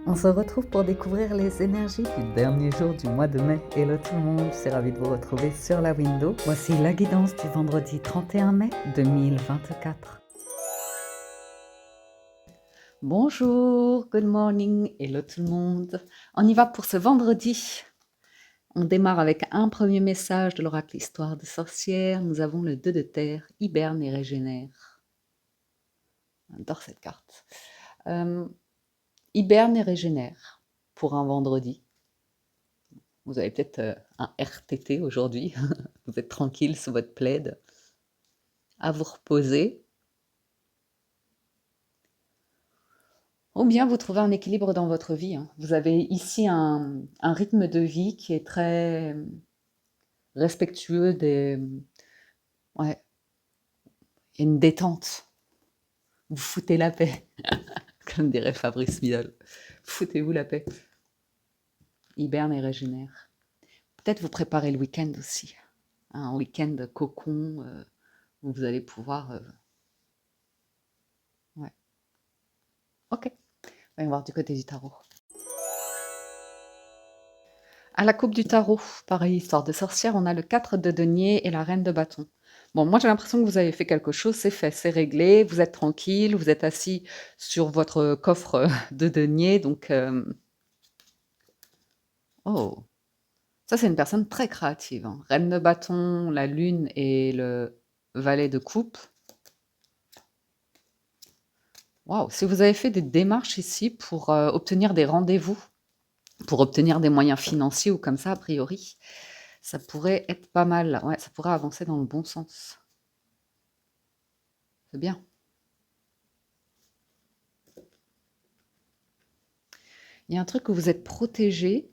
On se retrouve pour découvrir les énergies du dernier jour du mois de mai. Hello tout le monde, je suis ravie de vous retrouver sur la window. Voici la guidance du vendredi 31 mai 2024. Bonjour, good morning, hello tout le monde. On y va pour ce vendredi. On démarre avec un premier message de l'oracle Histoire de sorcière. Nous avons le 2 de terre, hiberne et régénère. J'adore cette carte. Hiberne et régénère pour un vendredi. Vous avez peut-être un RTT aujourd'hui. Vous êtes tranquille sous votre plaid, à vous reposer. Ou bien vous trouvez un équilibre dans votre vie. Vous avez ici un rythme de vie qui est très respectueux des... Ouais, il y a une détente. Vous foutez la paix, comme dirait Fabrice Midol. Foutez-vous la paix. Hiberne et régénère. Peut-être vous préparez le week-end aussi. Un week-end cocon où vous allez pouvoir... Ouais. Ok. On va voir du côté du tarot. À la coupe du tarot, pareil, histoire de sorcière, on a le 4 de denier et la reine de bâton. Bon, moi j'ai l'impression que vous avez fait quelque chose, c'est fait, c'est réglé, vous êtes tranquille, vous êtes assis sur votre coffre de denier, donc... Oh, ça c'est une personne très créative. Reine de bâton, la lune et le valet de coupe. Waouh, si vous avez fait des démarches ici pour obtenir des rendez-vous, pour obtenir des moyens financiers ou comme ça, a priori, ça pourrait être pas mal. Ouais, ça pourrait avancer dans le bon sens. C'est bien. Il y a un truc où vous êtes protégé.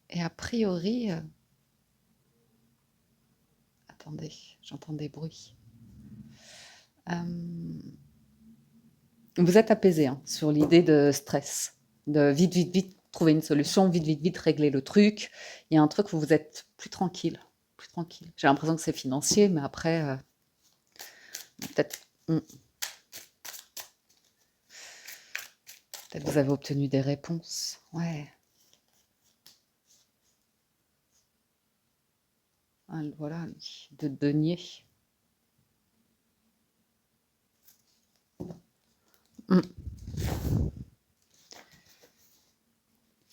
Et a priori... Attendez, j'entends des bruits. Vous êtes apaisé sur l'idée de stress. De vite, vite, vite trouver une solution, vite, vite, vite régler le truc. Il y a un truc où vous êtes plus tranquille. Plus tranquille. J'ai l'impression que c'est financier, mais après... peut-être... Peut-être vous avez obtenu des réponses. Ouais. Ah, voilà, de denier.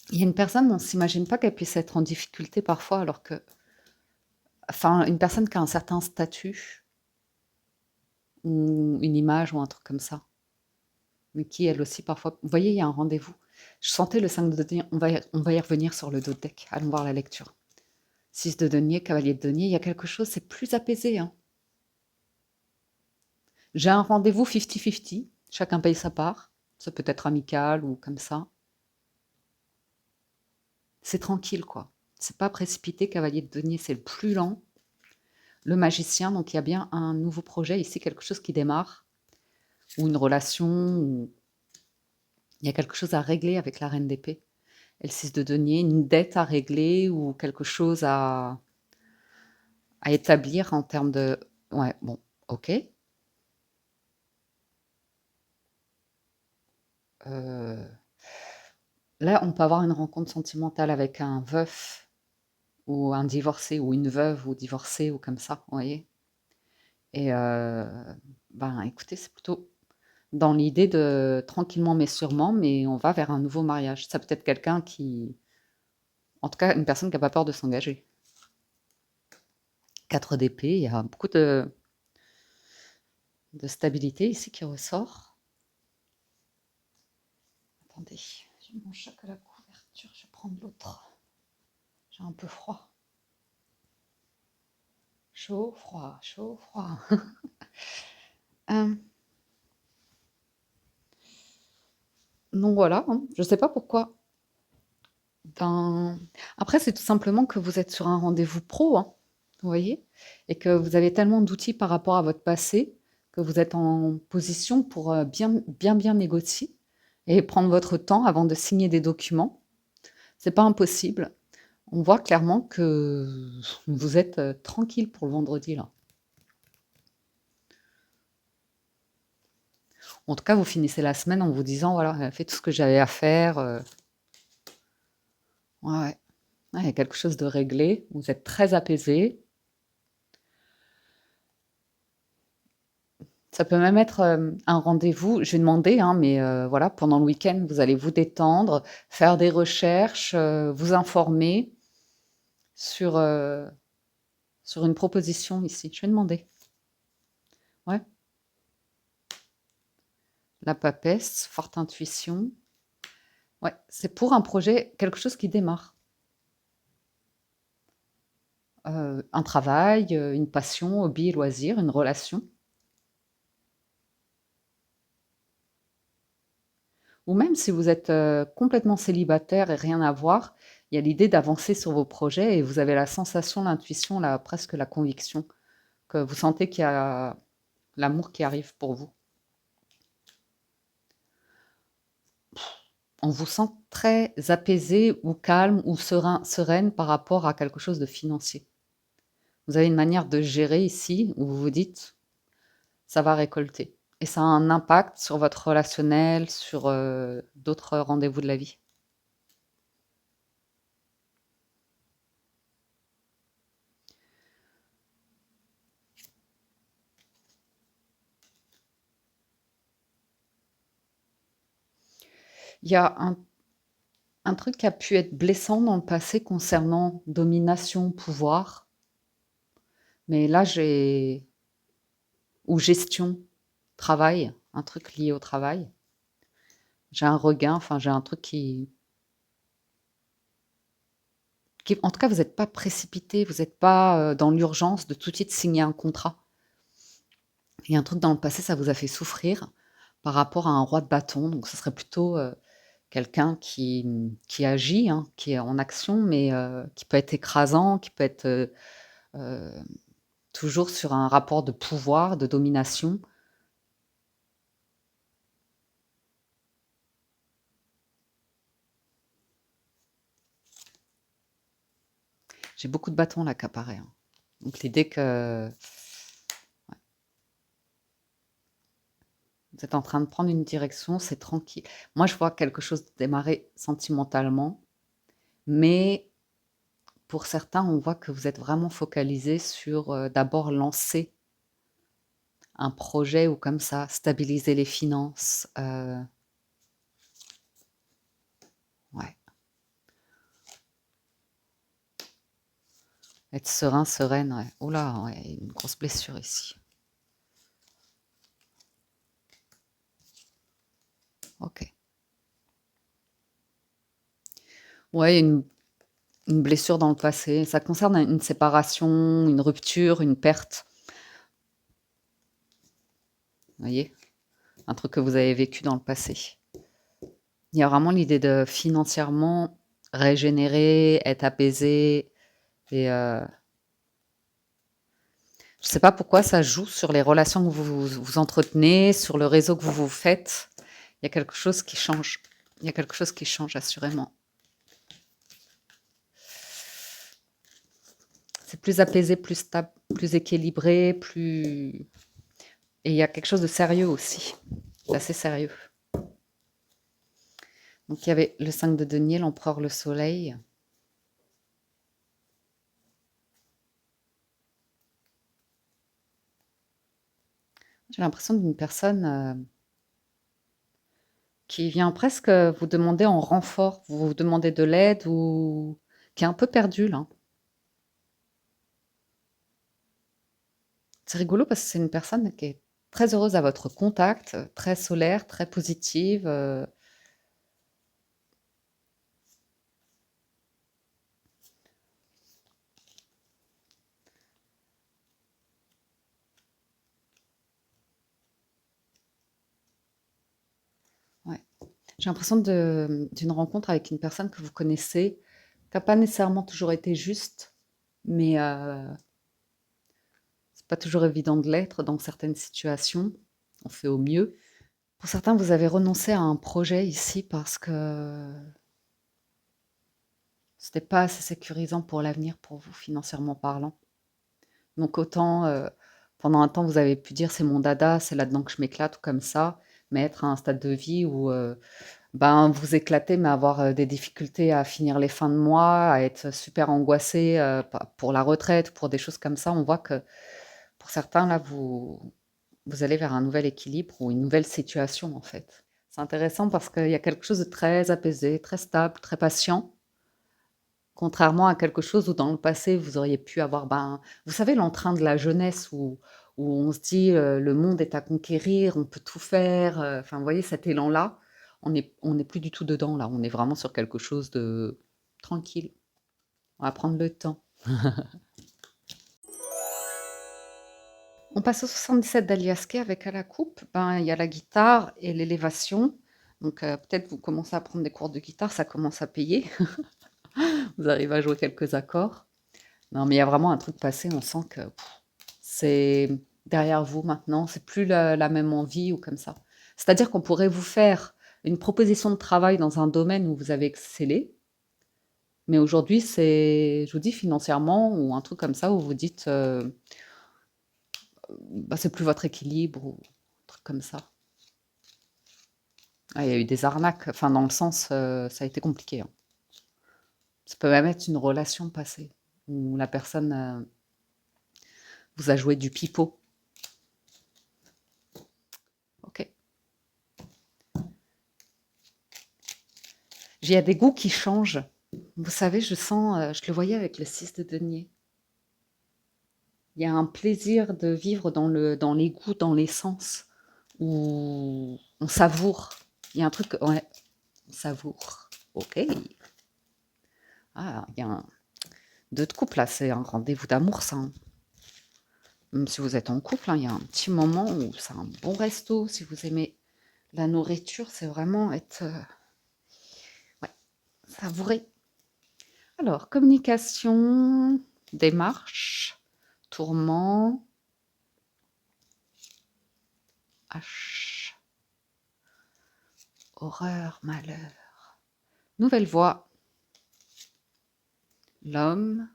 Il y a une personne, on ne s'imagine pas qu'elle puisse être en difficulté parfois, alors que... Enfin, une personne qui a un certain statut, ou une image, ou un truc comme ça, mais qui, elle aussi, parfois... Vous voyez, il y a un rendez-vous. Je sentais le 5 de denier, on va y revenir sur le dos de deck. Allons voir la lecture. 6 de denier, cavalier de denier, il y a quelque chose, c'est plus apaisé. J'ai un rendez-vous 50-50, chacun paye sa part. Ça peut être amical ou comme ça. C'est tranquille, quoi. C'est pas précipité, cavalier de denier, c'est le plus lent. Le magicien, donc il y a bien un nouveau projet ici, quelque chose qui démarre, ou une relation, ou il y a quelque chose à régler avec la reine d'épée. Et le 6 de denier, une dette à régler ou quelque chose à établir en termes de... Ouais, bon, ok. Là, on peut avoir une rencontre sentimentale avec un veuf ou un divorcé ou une veuve ou divorcé ou comme ça, vous voyez. Et ben, écoutez, c'est plutôt dans l'idée de tranquillement mais sûrement, mais on va vers un nouveau mariage. Ça peut être quelqu'un qui... En tout cas, une personne qui n'a pas peur de s'engager. 4 d'épée, il y a beaucoup de stabilité ici qui ressort. Attendez, j'ai mon choc à la couverture, je vais prendre l'autre. J'ai un peu froid. Chaud, froid, chaud, froid. Donc voilà, je ne sais pas pourquoi. Après, c'est tout simplement que vous êtes sur un rendez-vous pro, vous voyez, et que vous avez tellement d'outils par rapport à votre passé que vous êtes en position pour bien, bien, bien négocier et prendre votre temps avant de signer des documents. C'est pas impossible. On voit clairement que vous êtes tranquille pour le vendredi, là. En tout cas, vous finissez la semaine en vous disant: «Voilà, j'ai fait tout ce que j'avais à faire», ouais, ouais. Ouais, il y a quelque chose de réglé, vous êtes très apaisé. Ça peut même être, un rendez-vous je vais demander, hein, mais voilà, pendant le week-end, vous allez vous détendre, faire des recherches, vous informer sur, sur une proposition ici. Je vais demander. Ouais, la papesse, forte intuition. Ouais, c'est pour un projet, quelque chose qui démarre. Un travail, une passion, hobby, loisir, une relation. Ou même si vous êtes, complètement célibataire et rien à voir, il y a l'idée d'avancer sur vos projets et vous avez la sensation, l'intuition, la presque la conviction que vous sentez qu'il y a l'amour qui arrive pour vous. On vous sent très apaisé ou calme ou sereine par rapport à quelque chose de financier. Vous avez une manière de gérer ici où vous vous dites: «Ça va récolter» et ça a un impact sur votre relationnel, sur, d'autres rendez-vous de la vie. Il y a un truc qui a pu être blessant dans le passé concernant domination, pouvoir, mais là j'ai ou gestion, travail, un truc lié au travail. J'ai un regain, enfin j'ai un truc qui en tout cas vous êtes pas précipité, vous êtes pas, dans l'urgence de tout de suite signer un contrat. Il y a un truc dans le passé, ça vous a fait souffrir par rapport à un roi de bâton, donc ce serait plutôt, quelqu'un qui agit, hein, qui est en action, mais qui peut être écrasant, qui peut être, heu, toujours sur un rapport de pouvoir, de domination. J'ai beaucoup de bâtons là qui apparaît, hein. Donc l'idée que vous êtes en train de prendre une direction, c'est tranquille. Moi, je vois quelque chose démarrer sentimentalement, mais pour certains, on voit que vous êtes vraiment focalisés sur, d'abord lancer un projet ou comme ça, stabiliser les finances, ouais, être serein, sereine, ouais. Ouh là, ouais, une grosse blessure ici. OK. Ouais, une blessure dans le passé. Ça concerne une séparation, une rupture, une perte. Vous voyez? Un truc que vous avez vécu dans le passé. Il y a vraiment l'idée de financièrement régénérer, être apaisé et je sais pas pourquoi ça joue sur les relations que vous entretenez, sur le réseau que vous vous faites. Il y a quelque chose qui change. Il y a quelque chose qui change assurément. C'est plus apaisé, plus stable, plus équilibré, plus et il y a quelque chose de sérieux aussi, d'assez sérieux. Donc il y avait le 5 de denier, l'empereur, le soleil. J'ai l'impression d'une personne, qui vient presque, vous demander en renfort, vous demander de l'aide ou qui est un peu perdue là. C'est rigolo parce que c'est une personne qui est très heureuse à votre contact, très solaire, très positive, ouais. J'ai l'impression d'une rencontre avec une personne que vous connaissez, qui a pas nécessairement toujours été juste, mais c'est pas toujours évident de l'être dans certaines situations. On fait au mieux. Pour certains, vous avez renoncé à un projet ici parce que c'était pas assez sécurisant pour l'avenir pour vous, financièrement parlant. Donc autant, pendant un temps, vous avez pu dire: «C'est mon dada, c'est là-dedans que je m'éclate» ou comme ça. mais être à un stade de vie où ben, vous éclatez, mais avoir des difficultés à finir les fins de mois, à être super angoissé pour la retraite, pour des choses comme ça, on voit que pour certains, là, vous allez vers un nouvel équilibre ou une nouvelle situation, en fait. C'est intéressant parce qu'il y a quelque chose de très apaisé, très stable, très patient, contrairement à quelque chose où dans le passé, vous auriez pu avoir, ben, vous savez, l'entrain de la jeunesse où on se dit le monde est à conquérir, on peut tout faire. Enfin, vous voyez, cet élan-là, on n'est plus du tout dedans, là. On est vraiment sur quelque chose de tranquille. On va prendre le temps. On passe au 77 d'Aliasquet avec à la coupe, ben, il y a la guitare et l'élévation. Donc peut-être vous commencez à prendre des cours de guitare, ça commence à payer. Vous arrivez à jouer quelques accords. Non, mais il y a vraiment un truc passé, on sent que c'est derrière vous maintenant, c'est plus la même envie ou comme ça. C'est-à-dire qu'on pourrait vous faire une proposition de travail dans un domaine où vous avez excellé, mais aujourd'hui, c'est, je vous dis, financièrement ou un truc comme ça où vous dites, bah, c'est plus votre équilibre ou un truc comme ça. Ah, il y a eu des arnaques, enfin dans le sens, ça a été compliqué, hein. Ça peut même être une relation passée où la personne vous a joué du pipeau. Ok. Il y a des goûts qui changent. Vous savez, je sens, je le voyais avec le 6 de denier. Il y a un plaisir de vivre dans les goûts, dans les sens, où on savoure. Il y a un truc, ouais, on savoure. Ok. Ah, il y a un, deux de couple là, c'est un rendez-vous d'amour, ça, hein. Même si vous êtes en couple, hein, il y a un petit moment où c'est un bon resto. Si vous aimez la nourriture, c'est vraiment être, ouais, savouré. Alors, communication, démarche, tourment, H, horreur, malheur. Nouvelle voie, l'homme,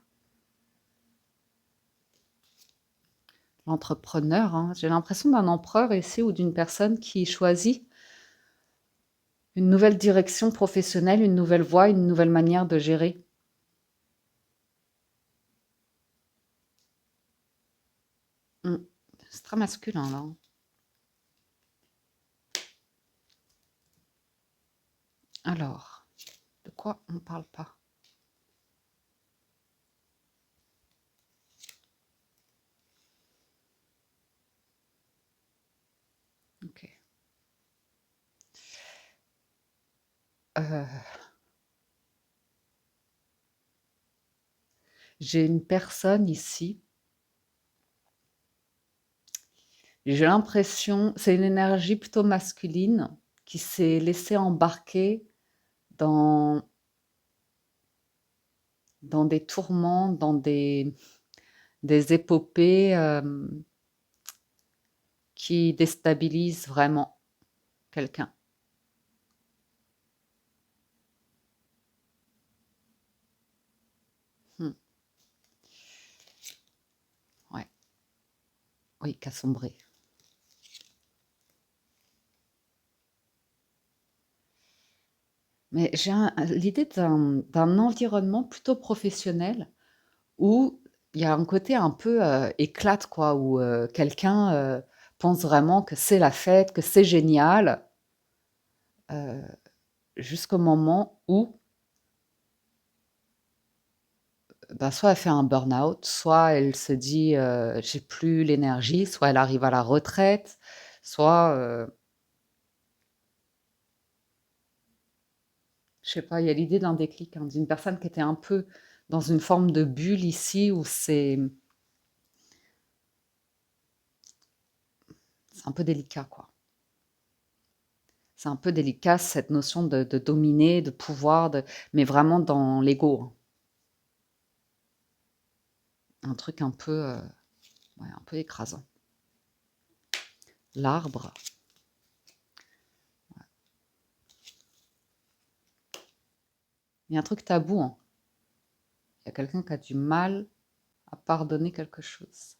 l'entrepreneur, hein. J'ai l'impression d'un empereur ici ou d'une personne qui choisit une nouvelle direction professionnelle, une nouvelle voie, une nouvelle manière de gérer. Hmm. C'est très masculin là, hein. Alors, de quoi on ne parle pas? Ok. Euh, j'ai une personne ici. J'ai l'impression, c'est une énergie plutôt masculine qui s'est laissée embarquer dans, dans des tourments, dans des épopées qui déstabilisent vraiment quelqu'un. Hmm. Ouais, oui, qui a sombré. Mais j'ai l'idée d'un environnement plutôt professionnel où il y a un côté un peu éclate, quoi, où quelqu'un pense vraiment que c'est la fête, que c'est génial, euh, jusqu'au moment où bah, soit elle fait un burn-out, soit elle se dit j'ai plus l'énergie, soit elle arrive à la retraite, soit, je sais pas, il y a l'idée d'un déclic, hein, d'une personne qui était un peu dans une forme de bulle ici où c'est un peu délicat, quoi. C'est un peu délicat cette notion de dominer, de pouvoir, mais vraiment dans l'ego, hein. Un truc un peu, ouais, un peu écrasant. L'arbre, il y a un truc tabou, hein. Il y a quelqu'un qui a du mal à pardonner quelque chose,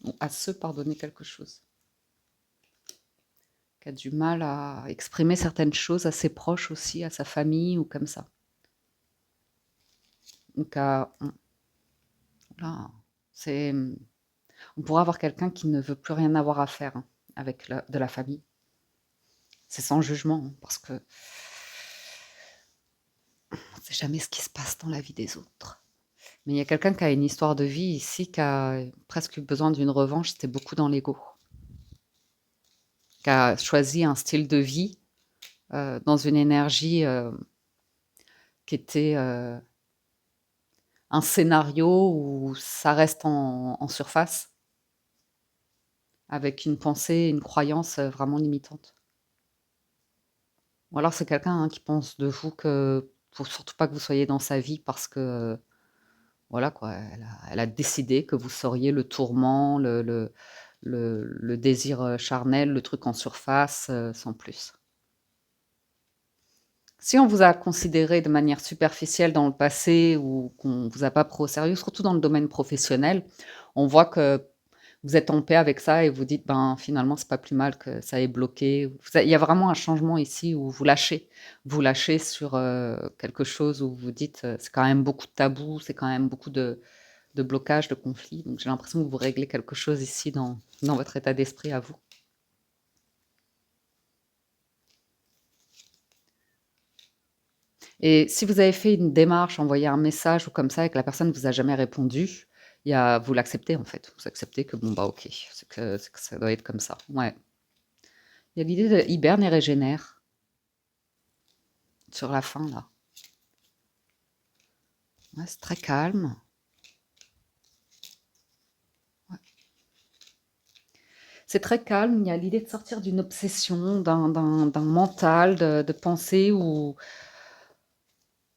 ou à se pardonner quelque chose. qui a du mal à exprimer certaines choses à ses proches aussi, à sa famille ou comme ça. Donc, là, c'est, on pourrait avoir quelqu'un qui ne veut plus rien avoir à faire hein, avec de la famille. C'est sans jugement, hein, parce que on ne sait jamais ce qui se passe dans la vie des autres. Mais il y a quelqu'un qui a une histoire de vie ici, qui a presque eu besoin d'une revanche, c'était beaucoup dans l'ego. Qui a choisi un style de vie dans une énergie qui était un scénario où ça reste en surface, avec une pensée, une croyance vraiment limitante. Ou alors c'est quelqu'un hein, qui pense de vous que faut surtout pas que vous soyez dans sa vie parce que voilà quoi, elle a décidé que vous seriez le tourment, le désir charnel, le truc en surface, sans plus. Si on vous a considéré de manière superficielle dans le passé ou qu'on vous a pas pris au sérieux, surtout dans le domaine professionnel, on voit que vous êtes en paix avec ça et vous dites: «Ben, finalement, c'est pas plus mal que ça ait bloqué». Il y a vraiment un changement ici où vous lâchez. Vous lâchez sur, quelque chose où vous dites, «C'est quand même beaucoup de tabous, c'est quand même beaucoup de blocages, de conflits». Donc j'ai l'impression que vous réglez quelque chose ici dans votre état d'esprit à vous. Et si vous avez fait une démarche, envoyé un message ou comme ça et que la personne ne vous a jamais répondu, vous l'acceptez en fait. Vous acceptez que bon, bah ok, c'est que ça doit être comme ça. Ouais. Il y a l'idée de hiberne et régénère sur la fin là. Ouais, c'est très calme. Ouais. C'est très calme. Il y a l'idée de sortir d'une obsession, d'un mental de pensée où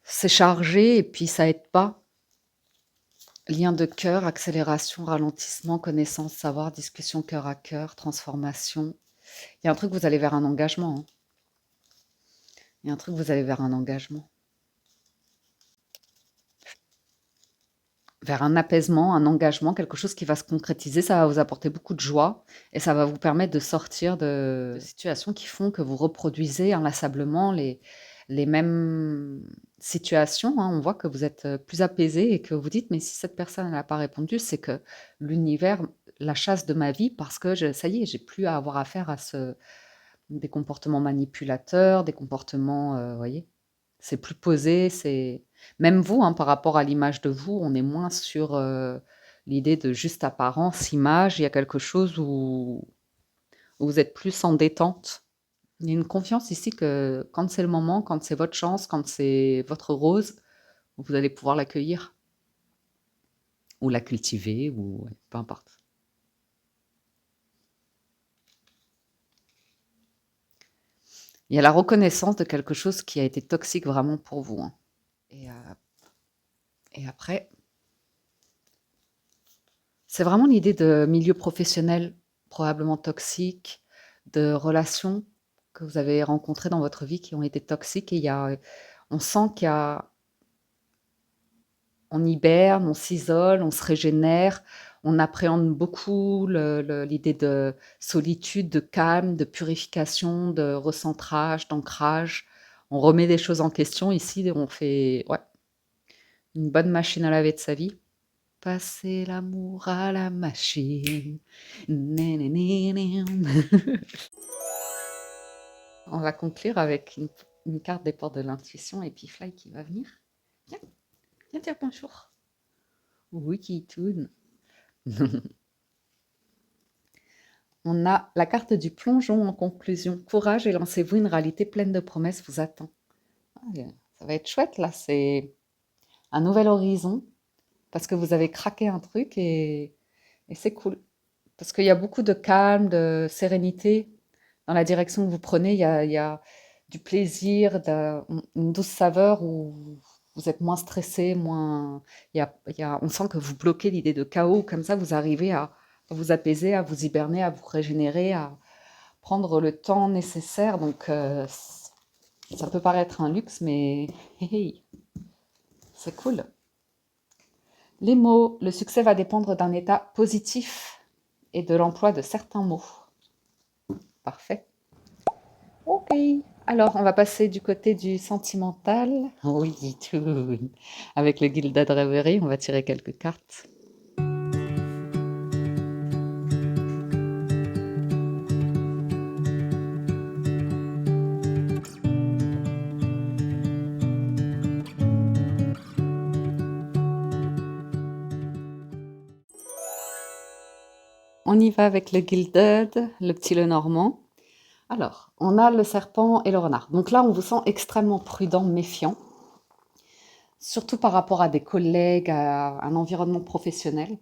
c'est chargé et puis ça aide pas. Lien de cœur, accélération, ralentissement, connaissance, savoir, discussion cœur à cœur, transformation. Il y a un truc, vous allez vers un engagement. Hein. Il y a un truc, vous allez vers un engagement. Vers un apaisement, un engagement, quelque chose qui va se concrétiser. Ça va vous apporter beaucoup de joie et ça va vous permettre de sortir de situations qui font que vous reproduisez inlassablement les mêmes situations. Hein. On voit que vous êtes plus apaisé et que vous dites, mais si cette personne n'a pas répondu, c'est que l'univers la chasse de ma vie parce que ça y est, j'ai plus à avoir affaire à des comportements manipulateurs, des comportements, voyez? C'est plus posé, c'est même vous, hein, par rapport à l'image de vous, on est moins sur, l'idée de juste apparence, image. Il y a quelque chose où vous êtes plus en détente. Il y a une confiance ici que quand c'est le moment, quand c'est votre chance, quand c'est votre rose, vous allez pouvoir l'accueillir ou la cultiver ou ouais, peu importe. Il y a la reconnaissance de quelque chose qui a été toxique vraiment pour vous, hein et après, c'est vraiment l'idée de milieu professionnel probablement toxique, de relations que vous avez rencontrées dans votre vie qui ont été toxiques et on sent qu'il y a on hiberne, on s'isole, on se régénère, on appréhende beaucoup l'idée de solitude, de calme, de purification, de recentrage, d'ancrage. On remet des choses en question ici, on fait ouais, une bonne machine à laver de sa vie. Passer l'amour à la machine. Né, né, né, né. On va conclure avec une carte des portes de l'intuition et puis Fly qui va venir. Viens, viens dire bonjour. Oui, qui tourne. On a la carte du plongeon en conclusion. Courage et lancez-vous, une réalité pleine de promesses vous attend. Ah, ça va être chouette là, c'est un nouvel horizon parce que vous avez craqué un truc et c'est cool. Parce qu'il y a beaucoup de calme, de sérénité dans la direction que vous prenez. Il y a du plaisir, une douce saveur où vous êtes moins stressé, moins. On sent que vous bloquez l'idée de chaos. Comme ça, vous arrivez à vous apaiser, à vous hiberner, à vous régénérer, à prendre le temps nécessaire. Donc, ça peut paraître un luxe, mais hey, hey, c'est cool. Les mots, le succès va dépendre d'un état positif et de l'emploi de certains mots. Parfait. Ok. Alors, on va passer du côté du sentimental. Oui, tout. Avec le Gilded Reverie, on va tirer quelques cartes. On y va avec le Gilded, le petit Lenormand. Alors, on a le serpent et le renard. Donc là, on vous sent extrêmement prudent, méfiant, surtout par rapport à des collègues, à un environnement professionnel.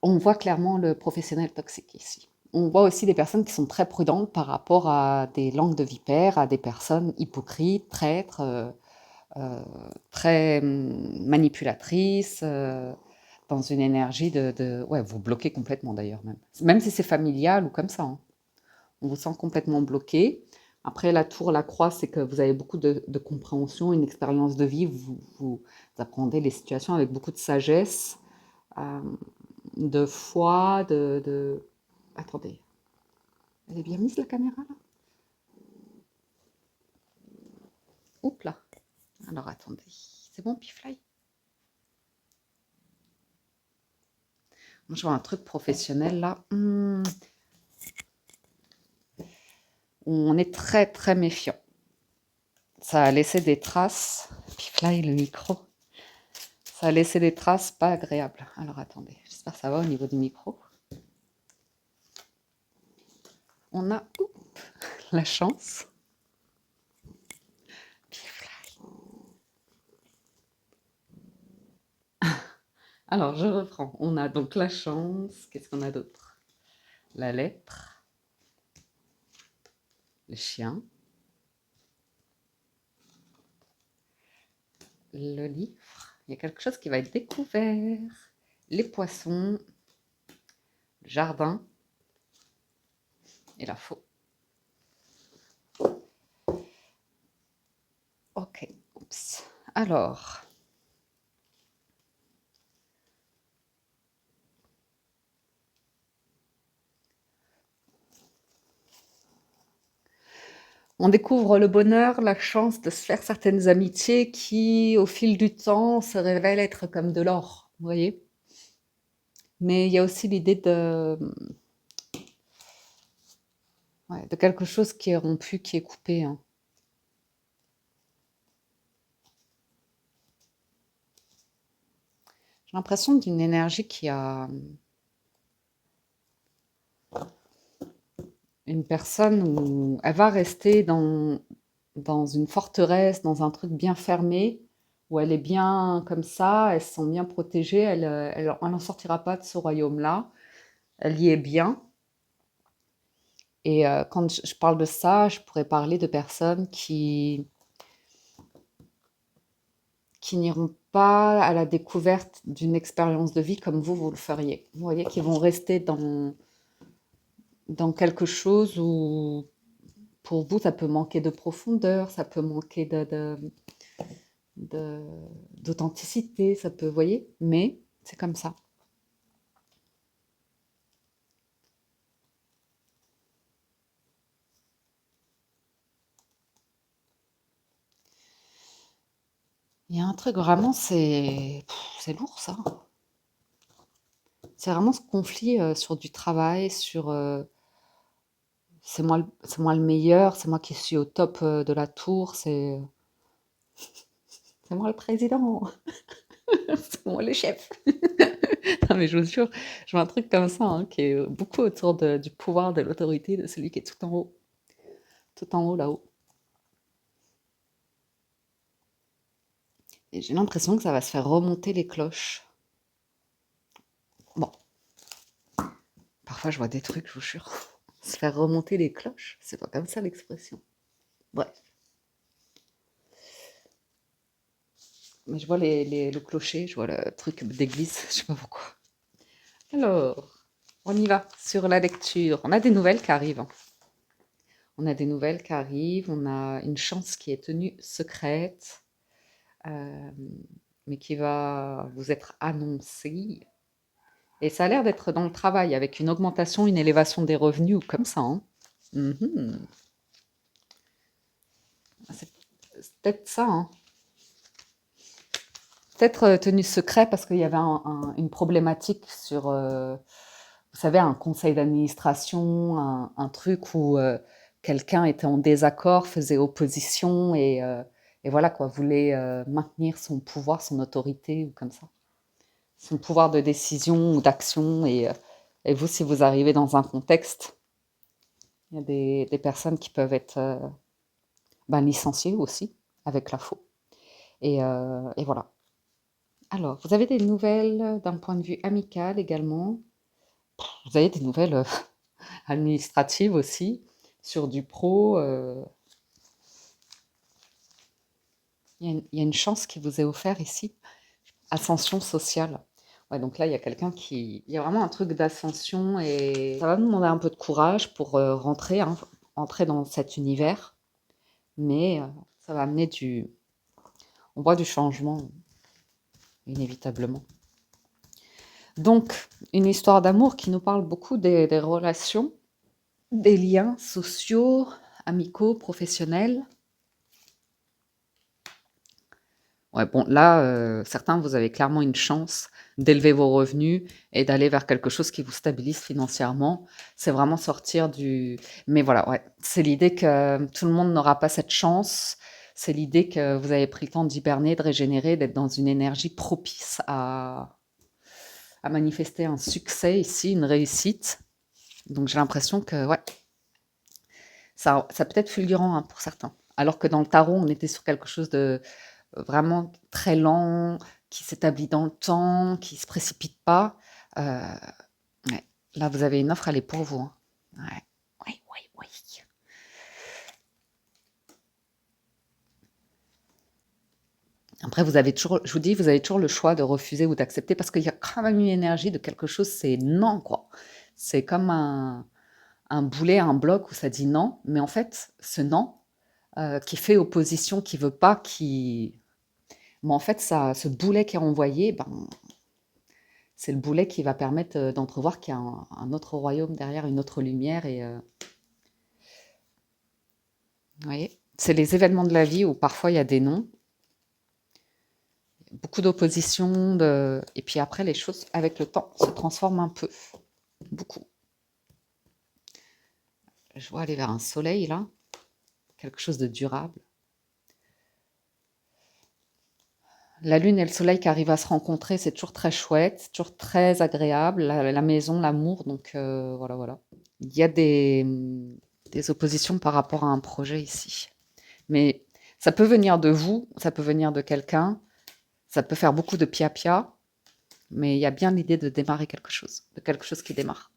On voit clairement le professionnel toxique ici. On voit aussi des personnes qui sont très prudentes par rapport à des langues de vipères, à des personnes hypocrites, traîtres, euh, très manipulatrices, dans une énergie Ouais, vous bloquez complètement d'ailleurs même. Même si c'est familial ou comme ça, hein. On vous sent complètement bloqué. Après, la tour, la croix, c'est que vous avez beaucoup de compréhension, une expérience de vie. Vous apprenez les situations avec beaucoup de sagesse, euh, de foi, Attendez, elle est bien mise la caméra là? Oups là. Alors attendez, c'est bon, Pifly? Moi, je vois un truc professionnel là. On est très très méfiant. Ça a laissé des traces. Pifly, le micro. Ça a laissé des traces pas agréables. Alors attendez, j'espère que ça va au niveau du micro. On a la chance. Alors, je reprends. On a donc la chance. Qu'est-ce qu'on a d'autre? La lettre, le chien, le livre. Il y a quelque chose qui va être découvert. Les poissons, le jardin et la faux. Ok. Oups. Alors, on découvre le bonheur, la chance de se faire certaines amitiés qui, au fil du temps, se révèlent être comme de l'or. Vous voyez? Mais il y a aussi l'idée ouais, de quelque chose qui est rompu, qui est coupé, hein. J'ai l'impression d'une énergie qui a une personne où elle va rester dans une forteresse, dans un truc bien fermé, où elle est bien comme ça, elle se sent bien protégée, elle n'en sortira pas de ce royaume-là, elle y est bien. Et quand je parle de ça, je pourrais parler de personnes qui n'iront pas à la découverte d'une expérience de vie comme vous le feriez. Vous voyez, qui vont rester dans quelque chose où, pour vous, ça peut manquer de profondeur, ça peut manquer de- d'authenticité, ça peut, vous voyez, mais c'est comme ça. Il y a un truc vraiment, c'est lourd ça. C'est vraiment ce conflit sur du travail, sur c'est moi le meilleur, c'est moi qui suis au top de la tour, c'est moi le président, c'est moi le chef. Non mais je vous jure, je vois un truc comme ça hein, qui est beaucoup autour du pouvoir, de l'autorité, de celui qui est tout en haut là-haut. Et j'ai l'impression que ça va se faire remonter les cloches. Bon, parfois je vois des trucs, je vous jure. Se faire remonter les cloches, c'est pas comme ça l'expression. Bref, mais je vois le clocher, je vois le truc d'église, je sais pas pourquoi. Alors, on y va sur la lecture. On a des nouvelles qui arrivent, hein. On a des nouvelles qui arrivent, on a une chance qui est tenue secrète, euh, mais qui va vous être annoncée. Et ça a l'air d'être dans le travail, avec une augmentation, une élévation des revenus ou comme ça, hein. Mhm. C'est c'est peut-être ça, hein. Peut-être tenu secret parce qu'il y avait une problématique sur, vous savez, un conseil d'administration, un truc où quelqu'un était en désaccord, faisait opposition et voilà quoi, voulait maintenir son pouvoir, son autorité ou comme ça, son pouvoir de décision ou d'action. Et vous, si vous arrivez dans un contexte, il y a des personnes qui peuvent être ben, licenciées aussi avec la faute. Et voilà. Alors, vous avez des nouvelles d'un point de vue amical également. Vous avez des nouvelles administratives aussi sur du pro. Il y a une chance qui vous est offerte ici. Ascension sociale. Ouais, donc là, il y a quelqu'un qui... Il y a vraiment un truc d'ascension et ça va nous demander un peu de courage pour rentrer, hein, entrer dans cet univers. Mais ça va amener du... On voit du changement, inévitablement. Donc, une histoire d'amour qui nous parle beaucoup des relations, des liens sociaux, amicaux, professionnels. Ouais, bon, là, certains, vous avez clairement une chance d'élever vos revenus et d'aller vers quelque chose qui vous stabilise financièrement. C'est vraiment sortir du... Mais voilà, ouais, c'est l'idée que tout le monde n'aura pas cette chance. C'est l'idée que vous avez pris le temps d'hiberner, de régénérer, d'être dans une énergie propice à manifester un succès ici, une réussite. Donc j'ai l'impression que, ouais, ça peut être fulgurant hein, pour certains. Alors que dans le tarot, on était sur quelque chose de vraiment très lent, qui s'établit dans le temps, qui ne se précipite pas. Euh, ouais. Là, vous avez une offre, elle est pour vous. Hein. Ouais. Oui, oui, oui. Après, vous avez toujours, je vous dis, vous avez toujours le choix de refuser ou d'accepter parce qu'il y a quand même une énergie de quelque chose, c'est non, quoi. C'est comme un boulet, un bloc où ça dit non, mais en fait, ce non, qui fait opposition, qui veut pas, qui... Mais en fait, ça, ce boulet qui est envoyé, ben, c'est le boulet qui va permettre d'entrevoir qu'il y a un autre royaume derrière, une autre lumière. Et vous voyez, c'est les événements de la vie où parfois il y a des non, beaucoup d'opposition, et puis après les choses avec le temps se transforment un peu, beaucoup. Je vois aller vers un soleil là, quelque chose de durable. La lune et le soleil qui arrivent à se rencontrer, c'est toujours très chouette, c'est toujours très agréable. La maison, l'amour, donc voilà, voilà. Il y a des oppositions par rapport à un projet ici. Mais ça peut venir de vous, ça peut venir de quelqu'un, ça peut faire beaucoup de pia-pia, mais il y a bien l'idée de démarrer quelque chose, de quelque chose qui démarre.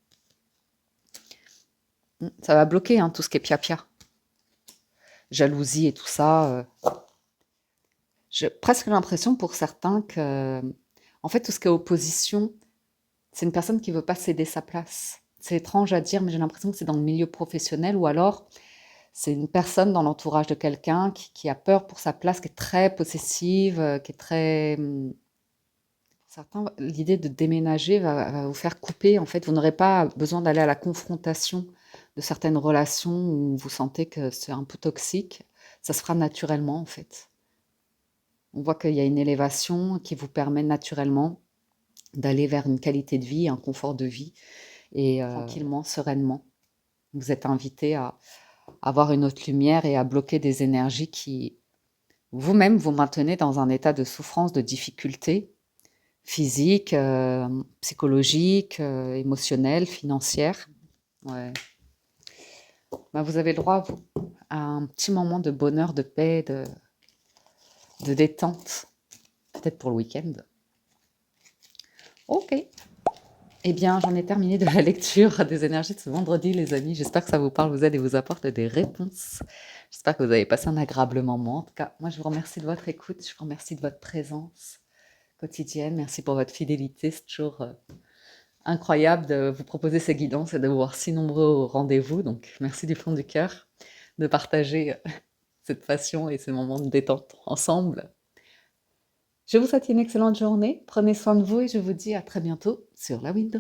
Ça va bloquer hein, tout ce qui est pia-pia. Jalousie et tout ça. J'ai presque l'impression pour certains que, en fait, tout ce qui est opposition, c'est une personne qui veut pas céder sa place. C'est étrange à dire, mais j'ai l'impression que c'est dans le milieu professionnel ou alors c'est une personne dans l'entourage de quelqu'un qui a peur pour sa place, qui est très possessive, qui est très... Certains, l'idée de déménager va vous faire couper. En fait, vous n'aurez pas besoin d'aller à la confrontation de certaines relations où vous sentez que c'est un peu toxique. Ça se fera naturellement, en fait. On voit qu'il y a une élévation qui vous permet naturellement d'aller vers une qualité de vie, un confort de vie, et tranquillement, sereinement. Vous êtes invité à avoir une autre lumière et à bloquer des énergies qui, vous-même, vous maintenez dans un état de souffrance, de difficulté physique, psychologique, émotionnelle, financière. Ouais. Bah, vous avez le droit, vous, à un petit moment de bonheur, de paix, de détente, peut-être pour le week-end. Ok. Eh bien, j'en ai terminé de la lecture des énergies de ce vendredi, les amis. J'espère que ça vous parle, vous aide et vous apporte des réponses. J'espère que vous avez passé un agréable moment. En tout cas, moi, je vous remercie de votre écoute. Je vous remercie de votre présence quotidienne. Merci pour votre fidélité. C'est toujours incroyable de vous proposer ces guidances et de vous voir si nombreux au rendez-vous. Donc, merci du fond du cœur de partager cette passion et ces moments de détente ensemble. Je vous souhaite une excellente journée. Prenez soin de vous et je vous dis à très bientôt sur la window.